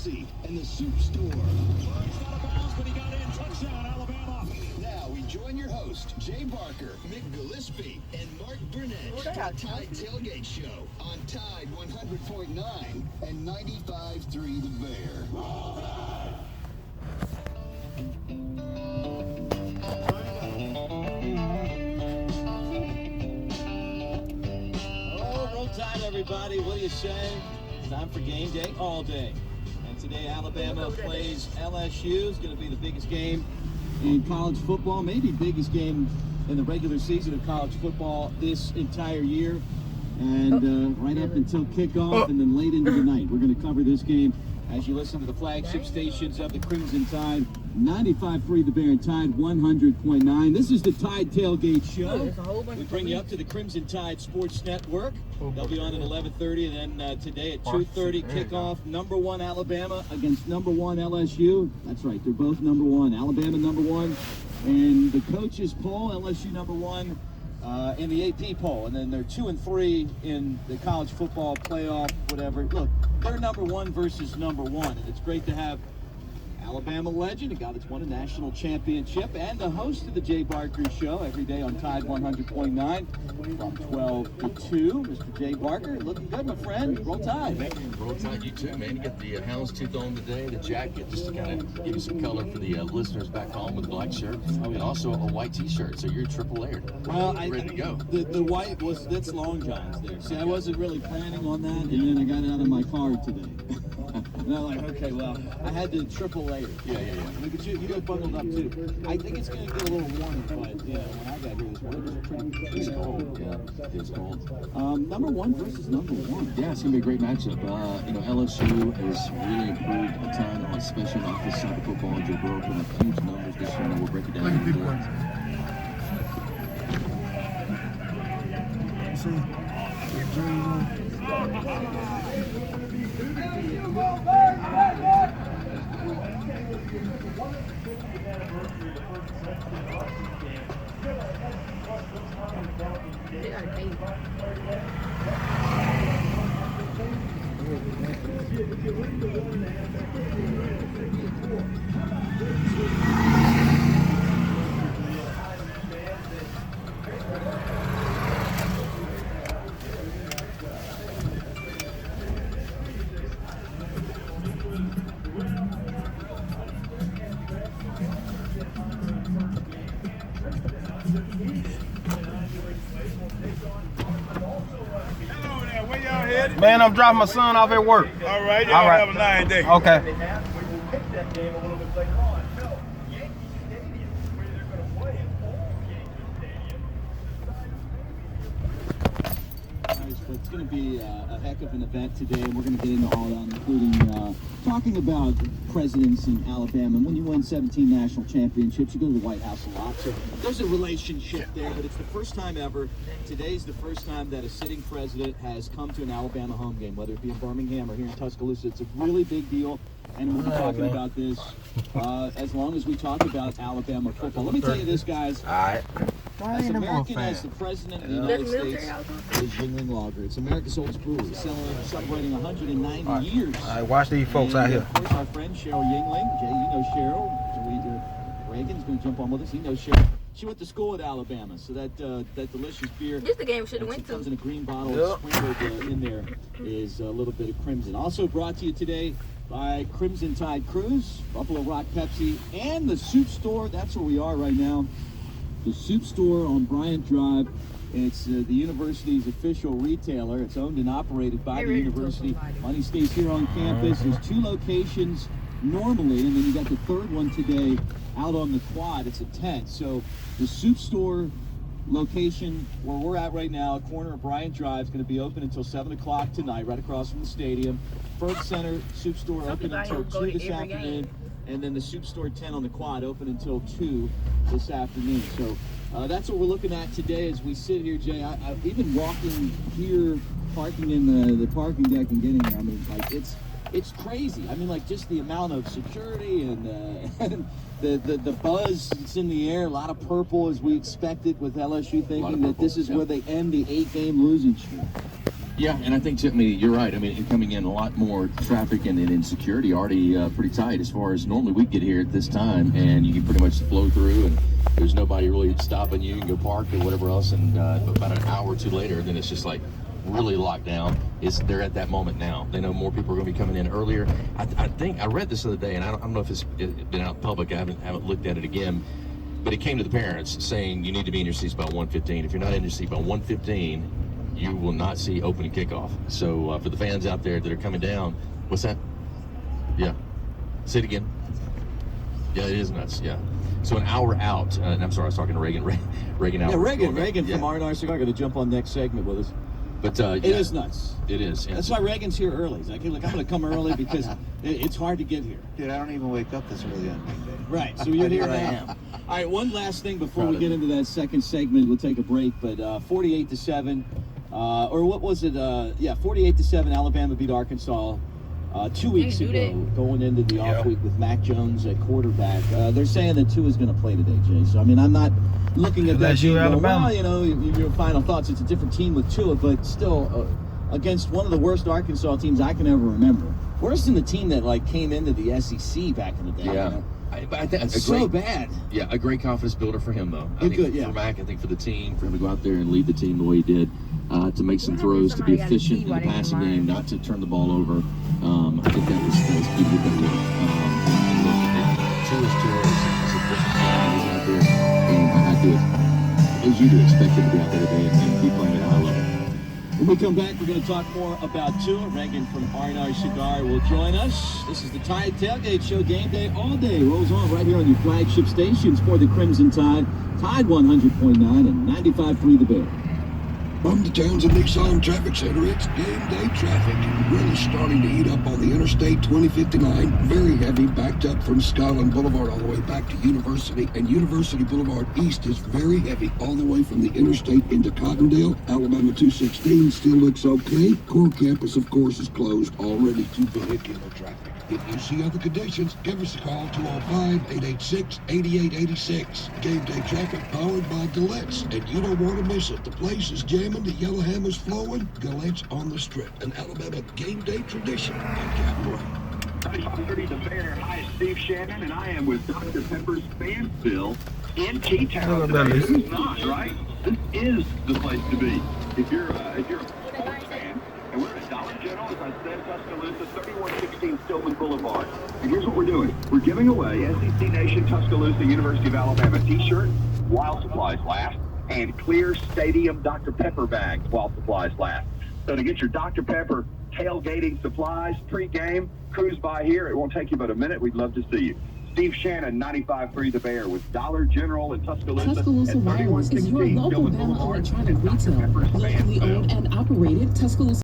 Lsu and the Soup Store. Out of bounds, but he got in. Touchdown, Alabama. Now we join your host, Jay Barker, Mick Gillespie, and Mark Burnett for Tide Tailgate Show on Tide 100.9 and 95.3 The Bear. Roll Tide, everybody. What do you say? Time for game day all day. And today Alabama plays LSU. It's going to be the biggest game in college football, maybe biggest game in the regular season of college football this entire year. And right up until kickoff and then late into the night, we're going to cover this game as you listen to the flagship stations of the Crimson Tide, 95.3 The Bear and Tide 100.9. This is the Tide Tailgate Show. We bring you up to the Crimson Tide Sports Network. They'll be on at 11:30, and then today at 2:30 kickoff. Number 1 Alabama against number 1 LSU. That's right, they're both number 1. Alabama number 1, and the coaches poll, LSU number 1 in the AP poll, and then they're 2 and 3 in the college football playoff, whatever. Look, they're number 1 versus number 1, and it's great to have Alabama legend, a guy that's won a national championship, and the host of the Jay Barker Show every day on Tide 100.9 from 12 to 2. Mr. Jay Barker, looking good, my friend. Roll Tide. Thank you. Roll Tide, you too, man. You get the houndstooth on today, the jacket, just to kind of give you some color for the listeners back home with a black shirt, and also a white T-shirt, so you're triple layered. Well, ready to go. The white that's long johns there. See, I wasn't really planning on that, and then I got out of my car today. And I'm like, okay, well, I had to triple layer. Yeah. Look at you. You look bundled up too. I think it's going to get a little warmer, but yeah, when I got here this morning, it was It's cold. Yeah, it's cold. number 1 versus number 1. Yeah, it's gonna be a great matchup. LSU has really improved a ton, especially on the offensive side of football. Joe Burrow put up huge numbers this year, and we'll break it down. Man, I'm dropping my son off at work. All right, y'all have a nice day. Okay. It's going to be a heck of an event today, and we're going to get into all that, including talking about presidents in Alabama. And when you win 17 national championships, you go to the White House a lot. So there's a relationship there, but it's the first time ever. Today's the first time that a sitting president has come to an Alabama home game, whether it be in Birmingham or here in Tuscaloosa. It's a really big deal, and we'll be talking about this as long as we talk about Alabama football. Let me tell you this, guys. All right. As American as the President of the United States is Yingling Lager. It's America's oldest brewery, celebrating 190 years. All right, watch these folks out here. Of course, our friend Cheryl Yingling. Jay, you know Cheryl. Reagan's going to jump on with us. He knows Cheryl. She went to school at Alabama, so that delicious beer. This the game we should have went to. Comes in a green bottle, sprinkled in there is a little bit of Crimson. Also brought to you today by Crimson Tide Cruise, Buffalo Rock Pepsi, and the Soup Store. That's where we are right now. The Soup Store on Bryant Drive. It's the university's official retailer. It's owned and operated by the university. Money stays here on campus. There's 2 locations normally, and then you got the third one today out on the quad. It's a tent. So the Soup Store location where we're at right now, corner of Bryant Drive, is going to be open until 7 o'clock tonight, right across from the stadium. First Center Soup Store open until 2 this afternoon. And then the Soup Store 10 on the quad open until 2 this afternoon. So that's what we're looking at today as we sit here, Jay. I've even walking here, parking in the parking deck and getting there. I mean, like, it's crazy. I mean, like, just the amount of security and the buzz that's in the air. A lot of purple as we expected with LSU, thinking that this is where they end the 8-game losing streak. Yeah, and I think, you're right. I mean, coming in a lot more traffic and insecurity already pretty tight as far as normally we get here at this time, and you can pretty much flow through, and there's nobody really stopping you. You can go park or whatever else, and about an hour or two later, then it's just like really locked down. They're at that moment now. They know more people are going to be coming in earlier. I think I read this the other day, and I don't know if it's been out in public. I haven't looked at it again, but it came to the parents saying you need to be in your seats by 1:15. If you're not in your seat by 1:15, you will not see opening kickoff. So for the fans out there that are coming down, what's that? Yeah. Say it again. Yeah, it is nuts. Yeah. So an hour out, and I'm sorry, I was talking to Reagan. Reagan out. Yeah, Reagan from R&R Cigar going to jump on next segment with us. But it is nuts. It is. Yeah. That's why Reagan's here early. He's like, hey, look, I'm going to come early because it's hard to get here. Dude, I don't even wake up this early on Gameday. Right, so you're here now. All right, one last thing before we get into that second segment. We'll take a break, but 48-7, or what was it? 48-7, Alabama beat Arkansas 2 weeks ago, going into the off week with Mac Jones at quarterback. They're saying that Tua is going to play today, Jay. So, I mean, I'm not looking at that team going, well, you know, your final thoughts. It's a different team with Tua, but still against one of the worst Arkansas teams I can ever remember. Worse than the team that, like, came into the SEC back in the day. Yeah. You know? I think it's so bad. Yeah, a great confidence builder for him, though. I think good, yeah. For Mac, I think for the team, for him to go out there and lead the team the way he did, to make some throws, to be efficient in the passing game, not to turn the ball over. I think that was key to get that work. Tua's is a different guy. He's out there, and I do it as you do expect him to be out there today and be playing at a high level. When we come back, we're going to talk more about Tua. Reagan from R&R Cigar will join us. This is the Tide Tailgate Show. Game day all day rolls on right here on your flagship stations for the Crimson Tide. Tide 100.9 and 95.3 The Bear. From the Townsend Nissan Traffic Center, it's game day traffic. Really starting to heat up on the Interstate 2059. Very heavy, backed up from Skyland Boulevard all the way back to University. And University Boulevard East is very heavy all the way from the Interstate into Cottondale. Alabama 216 still looks okay. Core campus, of course, is closed already to vehicular traffic. If you see other conditions, give us a call, 205-886-8886. Game day traffic powered by Galette's. And you don't want to miss it. The place is jamming, the Yellowhammer's flowing. Galette's on the Strip, an Alabama game day tradition in Capital. 95.3 The Bear. Hi, it's Steve Shannon, and I am with Dr. Pepper's Fansville in T-Town. Who's not, right? This is the place to be. If you're a sports fan, and we're at Dollar General, as I said, Tuscaloosa, 3116 Stillman Boulevard. And here's what we're doing. We're giving away SEC Nation Tuscaloosa University of Alabama t-shirt while supplies last, and clear stadium Dr. Pepper bags while supplies last. So to get your Dr. Pepper tailgating supplies pre-game, cruise by here. It won't take you but a minute. We'd love to see you. Steve Shannon, 95.3 The Bear, with Dollar General in Tuscaloosa. Tuscaloosa Wireless is your local Bama electronic retail, locally owned and operated. Tuscaloosa